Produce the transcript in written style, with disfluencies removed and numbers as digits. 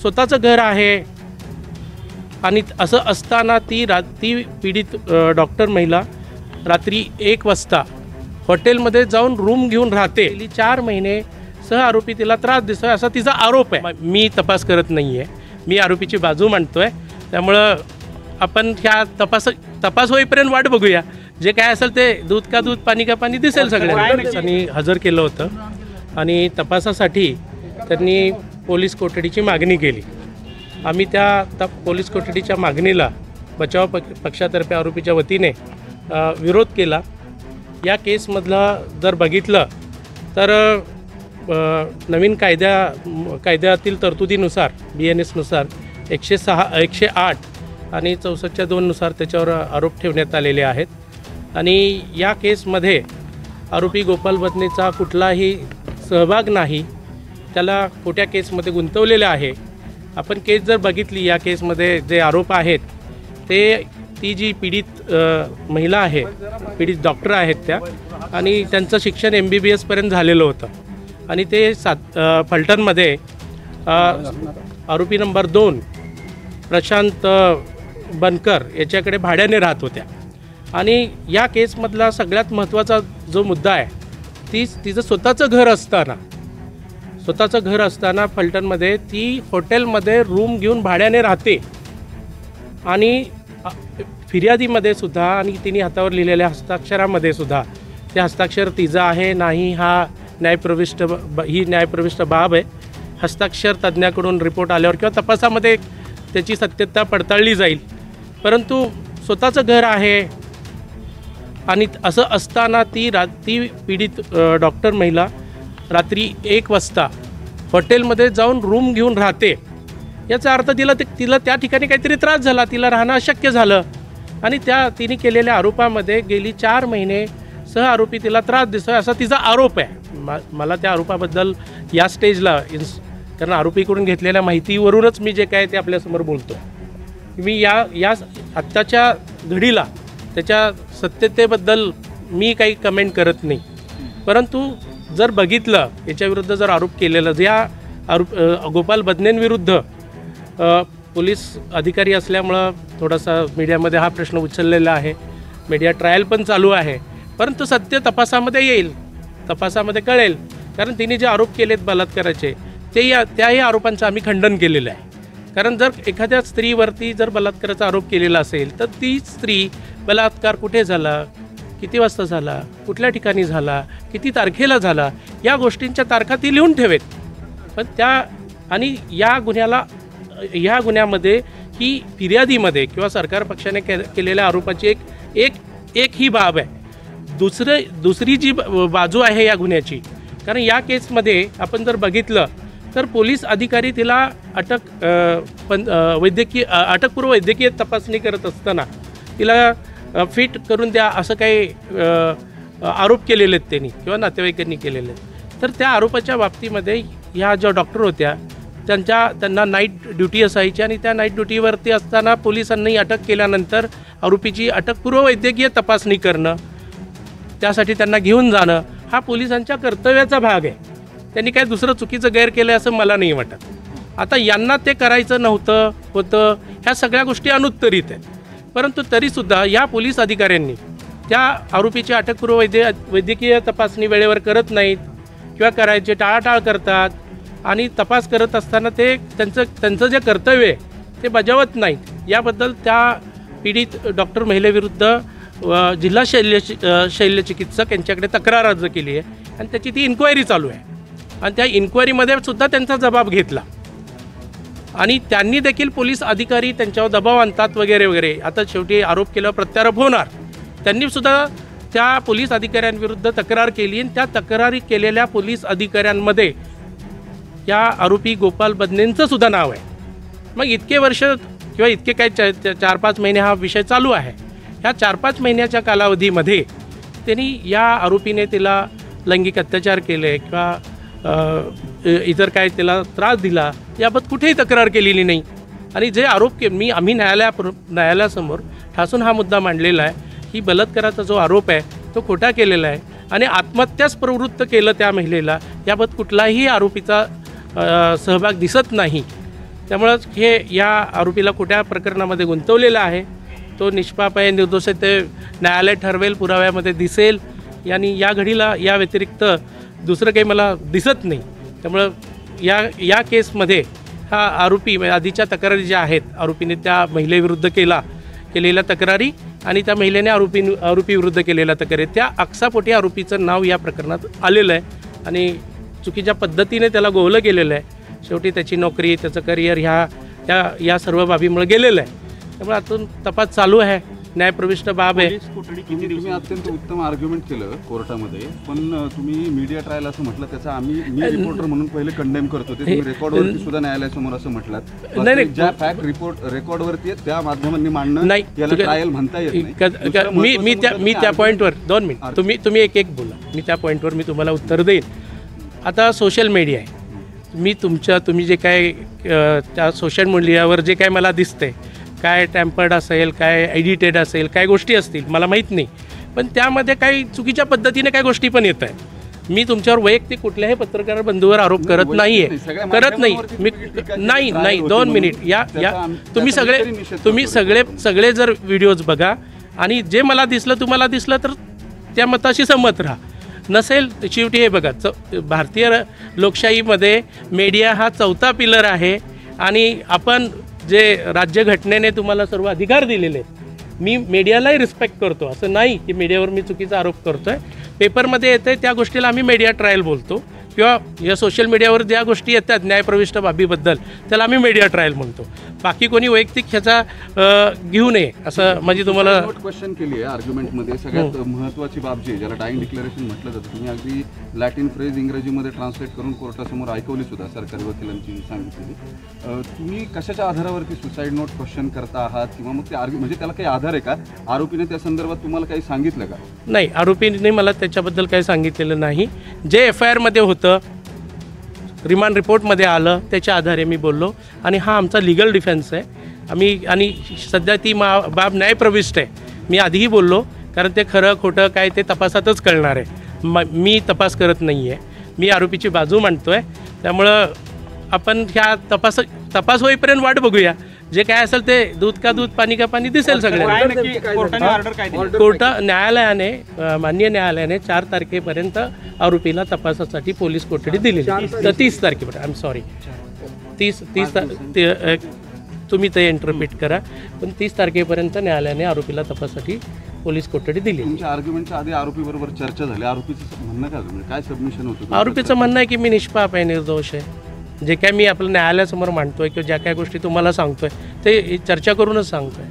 स्वतःचं घर आहे आणि असं असताना ती पीडित डॉक्टर महिला रात्री 1 वाजता हॉटेलमध्ये जाऊन रूम घेऊन राहते. 4 महिने सह आरोपी तिला त्रास देतोय असा तिचा आरोप आहे. मी तपास करत नाही आहे, मी आरोपीची बाजू मांडतोय. त्यामुळं आपण ह्या तपास होईपर्यंत वाट बघूया. जे काय असेल ते दूध का दूध पाणी का पाणी दिसेल सगळ्यांना. त्यांनी हजर केलं होतं आणि तपासासाठी त्यांनी पोलीस कोठडीची मागणी केली. आम्ही त्या पोलीस कोठडीच्या मागणीला बचाव पक्षातर्फे आरोपीच्या वतीने विरोध केला. या केसमधला जर बघितलं तर नवीन कायद्यातील तरतुदीनुसार BNS नुसार 108 आणि 64(2) नुसार त्याच्यावर आरोप ठेवण्यात आलेले आहेत. आणि या केसमध्ये आरोपी गोपाल बदनेचा कुठलाही सहभाग नाही. त्याला खोट्या केसमध्ये गुंतवलेले आहे. आपण केस जर बघितली, या केसमध्ये जे आरोप आहेत ते ती जी पीडित महिला आहे, पीडित डॉक्टर आहेत त्या, आणि त्यांचं शिक्षण MBBS झालेलं होतं. आणि ते फलटणमध्ये आरोपी नंबर 2 प्रशांत बनकर याच्याकडे भाड्याने राहत होत्या. आणि या केसमधला सगळ्यात महत्त्वाचा जो मुद्दा आहे, तिचं स्वतःचं घर असताना फलटणमध्ये ती हॉटेलमध्ये रूम घेऊन भाड्याने राहते. आणि फिर्यादीमध्ये सुद्धा आणि तिने हातावर लिहिलेल्या हस्ताक्षरामध्ये सुद्धा ते हस्ताक्षर तिचं आहे नाही, ही न्यायप्रविष्ट बाब आहे. हस्ताक्षर तज्ज्ञाकडून रिपोर्ट आल्यावर किंवा तपासामध्ये त्याची सत्यता पडताळली जाईल. परंतु स्वतःचं घर आहे आणि असं असताना ती पीडित डॉक्टर महिला रात्री 1 वाजता हॉटेलमध्ये जाऊन रूम घेऊन राहते. याचा अर्थ तिला त्या ठिकाणी काहीतरी त्रास झाला, तिला राहणं अशक्य झालं. आणि तिने केलेल्या आरोपामध्ये गेली 4 महिने सह आरोपी तिला त्रास देतोय असा तिचा आरोप आहे. मला त्या आरोपाबद्दल या स्टेजला कारण आरोपीकडून घेतलेल्या माहितीवरूनच मी जे काय ते आपल्यासमोर बोलतो. मी या आत्ताच्या घडीला त्याच्या सत्यतेबद्दल मी काही कमेंट करत नाही. परंतु जर बघितलं याच्याविरुद्ध जर आरोप केलेला, गोपाल बदनेंविरुद्ध पोलीस अधिकारी असल्यामुळं थोडासा मीडियामध्ये हा प्रश्न उचललेला आहे. मीडिया ट्रायल पण चालू आहे. परंतु सत्य तपासामध्ये येईल, तपासामध्ये कळेल. कारण तिने जे आरोप केलेत बलात्काराचे त्याही आरोपांचं आम्ही खंडन केलेलं आहे. कारण जर एखाद्या स्त्रीवरती जर बलात्काराचा आरोप केलेला असेल तर ती स्त्री बलात्कार कुठे झाला, किती वाजता झाला, कुठल्या ठिकाणी झाला, किती तारखेला झाला, या गोष्टींच्या तारखा ती लिहून ठेवेत. पण आणि या गुन्ह्यामध्ये ही फिर्यादीमध्ये किंवा सरकार पक्षाने केलेल्या आरोपाची एक ही बाब आहे. दुसरी जी बाजू आहे या गुन्ह्याची, कारण या केसमध्ये आपण जर बघितलं तर पोलीस अधिकारी तिला अटकपूर्व वैद्यकीय तपासणी करत असताना तिला फिट करून द्या असं काही आरोप केलेले आहेत त्यांनी किंवा नातेवाईकांनी केलेले आहेत. तर त्या आरोपाच्या बाबतीमध्ये ह्या ज्या डॉक्टर होत्या त्यांना नाईट ड्युटी असायची आणि त्या नाईट ड्युटीवरती असताना पोलिसांनी अटक केल्यानंतर आरोपीची अटकपूर्व वैद्यकीय तपासणी करणं, त्यासाठी त्यांना घेऊन जाणं हा पोलिसांच्या कर्तव्याचा भाग आहे. त्यांनी काय दुसरं चुकीचं गैर केलं असं मला नाही वाटत. आता यांना ते करायचं होतं ह्या सगळ्या गोष्टी अनुत्तरित आहेत. परंतु तरीसुद्धा या पोलीस अधिकाऱ्यांनी त्या आरोपीची अटकपूर्व वैद्यकीय तपासणी वेळेवर करत नाहीत किंवा करायचे टाळाटाळ करतात. आणि तपास करत असताना ते त्यांचं जे कर्तव्य आहे ते बजावत नाहीत. याबद्दल त्या पीडित डॉक्टर महिलेविरुद्ध जिल्हा शल्यचिकित्सक यांच्याकडे तक्रार अर्ज केली आहे आणि त्याची ती इन्क्वायरी चालू आहे. आणि त्या इन्क्वायरीमध्ये सुद्धा त्यांचा जबाब घेतला आणि त्यांनी देखील पोलीस अधिकारी त्यांच्यावर दबाव आणतात वगैरे वगैरे. आता शेवटी आरोप केल्यावर प्रत्यारोप होणार. त्यांनी सुद्धा त्या पोलीस अधिकाऱ्यांविरुद्ध तक्रार केली आणि त्या तक्रारी केलेल्या पोलीस अधिकाऱ्यांमध्ये या आरोपी गोपाल बदनेंचं सुद्धा नाव आहे. मग इतके वर्ष किंवा इतके काय 4-5 महिने हा विषय चालू आहे. ह्या 4-5 महिन्याच्या कालावधीमध्ये त्यांनी या आरोपीने तिला लैंगिक अत्याचार केले किंवा इतर काय तिला त्रास दिला याबाबत कुठेही तक्रार केलेली नाही. आणि जे आरोप आम्ही न्यायालयासमोर ठासून हा मुद्दा मांडलेला आहे की बलात्काराचा जो आरोप आहे तो खोटा केलेला आहे आणि आत्महत्यास प्रवृत्त केलं त्या महिलेला, याबाबत कुठलाही आरोपीचा सहभाग दिसत नाही. त्यामुळंच हे या आरोपीला कुठल्या प्रकरणामध्ये गुंतवलेलं आहे तो निष्पाप आहे, निर्दोष आहे ते न्यायालय ठरवेल, पुराव्यामध्ये दिसेल. आणि या घडीला या व्यतिरिक्त दुसरं काही मला दिसत नाही. त्यामुळं या केसमध्ये हा आरोपी आधीच्या तक्रारी ज्या आहेत, आरोपीने त्या महिलेविरुद्ध केलेल्या तक्रारी आणि त्या महिलेने आरोपीविरुद्ध केलेल्या तक्रारी, त्या अक्सापोटी आरोपीचं नाव या प्रकरणात आलेलं आहे आणि चुकीच्या पद्धतीने त्याला गोवलं गेलेलं आहे. शेवटी त्याची नोकरी, त्याचं करिअर या सर्व बाबीमुळे गेलेलं आहे. त्यामुळे आतून तपास चालू आहे, न्यायप्रविष्ट बाब आहे. तुम्ही अत्यंत उत्तम आर्ग्युमेंट केलं कोर्टामध्ये, पण तुम्ही मीडिया ट्रायल असं म्हटलं, त्याचा मी रिपोर्टर म्हणून पहिले कंडेम करतो. ते तुम्ही रेकॉर्डवरती सुद्धा न्यायालयासमोर असं म्हटलात. नाही, ज्या फॅक्ट रेकॉर्डवरती आहेत त्या माध्यमांनी मांडणं नाही, याला ट्रायल म्हणता येत नाही. मी त्या पॉईंटवर 2 मिनिट तुम्ही एक बोला, मी त्या पॉईंटवर मी तुम्हाला उत्तर देईन. आता सोशल मीडिया आहे, तुम्ही जे काय त्या सोशल मीडियावर जे काय मला दिसते, काय टॅम्पर्ड असेल, काय एडिटेड असेल, काय गोष्टी असतील मला माहीत नाही, पण त्यामध्ये काही चुकीच्या पद्धतीने काही गोष्टी पण येत आहेत. मी तुमच्यावर वैयक्तिक कुठल्याही पत्रकार बंधूवर आरोप करत नाही आहे, मी नाही 2 मिनिट तुम्ही सगळे जर व्हिडिओज बघा आणि जे मला तुम्हाला दिसलं तर त्या मताशी सहमत राहा. नसेल शेवटी हे बघा, भारतीय लोकशाहीमध्ये मीडिया हा 4था पिलर आहे आणि आपण जे राज्यघटनेने तुम्हाला सर्व अधिकार दिलेले आहेत, मी मीडियालाही रिस्पेक्ट करतो. असं नाही की मीडियावर मी चुकीचा आरोप करतो आहे. पेपरमध्ये येते त्या गोष्टीला आम्ही मीडिया ट्रायल बोलतो किंवा या सोशल मीडियावर ज्या गोष्टी येतात न्यायप्रविष्ट बाबीबद्दल त्याला आम्ही मीडिया ट्रायल म्हणतो. बाकी कोणी वैयक्तिक ह्याचा घेऊ नये असं म्हणजे तुम्हाला क्वेश्चन केली आहे आर्ग्युमेंटमध्ये. सगळ्यात महत्त्वाची बाब जी ज्याला डाईंग डिक्लेरेशन म्हटलं जातं, तुम्ही अगदी लॅटिन फ्रेज इंग्रजीमध्ये ट्रान्सलेट करून कोर्टासमोर ऐकवली सुद्धा सरकारी वकिलांची सांगितलेली. तुम्ही कशाच्या आधारावरती सुसाईड नोट क्वेश्चन करता आहात किंवा मग ते म्हणजे त्याला काही आधार आहे का? आरोपीने त्या संदर्भात तुम्हाला काही सांगितलं का? नाही, आरोपीने मला त्याच्याबद्दल काही सांगितलेलं नाही. जे FIR होतं, रिमांड रिपोर्टमध्ये आलं, त्याच्या आधारे मी बोललो आणि हा आमचा लिगल डिफेन्स आहे. आणि सध्या ती बाब न्यायप्रविष्ट आहे. मी आधीही बोललो, कारण ते खरं खोटं काय ते तपासातच कळणार आहे. मी तपास करत नाही आहे, मी आरोपीची बाजू मांडतो आहे. त्यामुळं आपण ह्या तपास होईपर्यंत वाट बघूया. जे काय असेल ते दूध का दूध, पाणी का पाणी दिसेल सगळ्यांना. न्यायालयाने माननीय न्यायालयाने 4 तारखेपर्यंत आरोपीला तपासासाठी पोलीस कोठडी दिलेली. तर 30 तारखेपर्यंत, आय एम सॉरी 30 तुम्ही ते इंटरप्रिट करा, पण 30 तारखेपर्यंत न्यायालयाने आरोपीला तपासासाठी पोलीस कोठडी दिली. तुमच्या आर्ग्युमेंटच्या आधी आरोपीबरोबर चर्चा झाली. आरोपीचं म्हणणं काय सबमिशन होतं? आरोपीचं म्हणणं आहे की मी निष्पाप आहे, निर्दोष आहे. जे काय मी आपल्या न्यायालयासमोर मांडतोय किंवा ज्या काय गोष्टी तुम्हाला सांगतोय ते चर्चा करूनच सांगतोय.